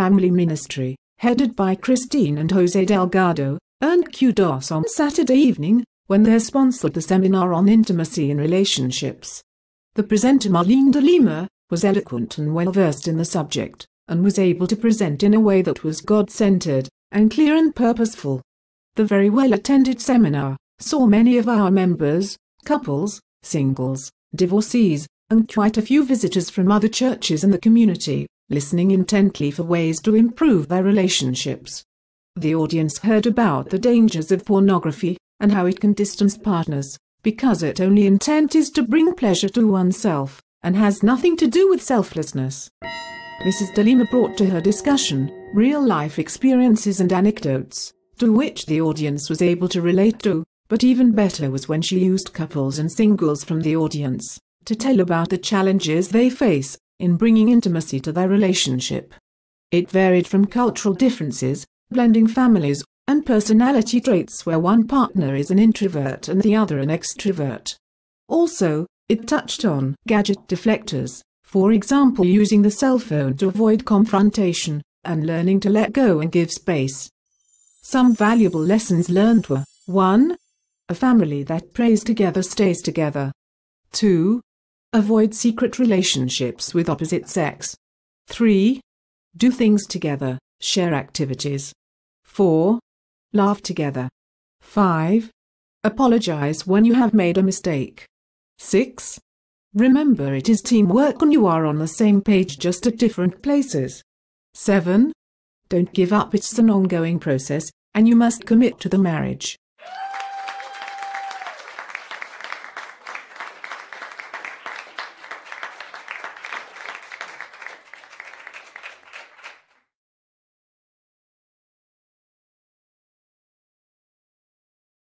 Family Ministry, headed by Christine and Jose Delgado, earned kudos on Saturday evening, when they sponsored the seminar on intimacy in relationships. The presenter Marlene de Lima was eloquent and well-versed in the subject, and was able to present in a way that was God-centered, and clear and purposeful. The very well-attended seminar saw many of our members, couples, singles, divorcees, and quite a few visitors from other churches in the community, listening intently for ways to improve their relationships. The audience heard about the dangers of pornography, and how it can distance partners, because its only intent is to bring pleasure to oneself, and has nothing to do with selflessness. Mrs. de Lima brought to her discussion real-life experiences and anecdotes, to which the audience was able to relate to, but even better was when she used couples and singles from the audience to tell about the challenges they face in bringing intimacy to their relationship. It varied from cultural differences, blending families, and personality traits where one partner is an introvert and the other an extrovert. Also, it touched on gadget deflectors, for example using the cell phone to avoid confrontation, and learning to let go and give space. Some valuable lessons learned were: 1. A family that prays together stays together. 2. Avoid secret relationships with opposite sex. 3. Do things together, share activities. 4. Laugh together. 5. Apologize when you have made a mistake. 6. Remember it is teamwork and you are on the same page just at different places. 7. Don't give up, it's an ongoing process, and you must commit to the marriage.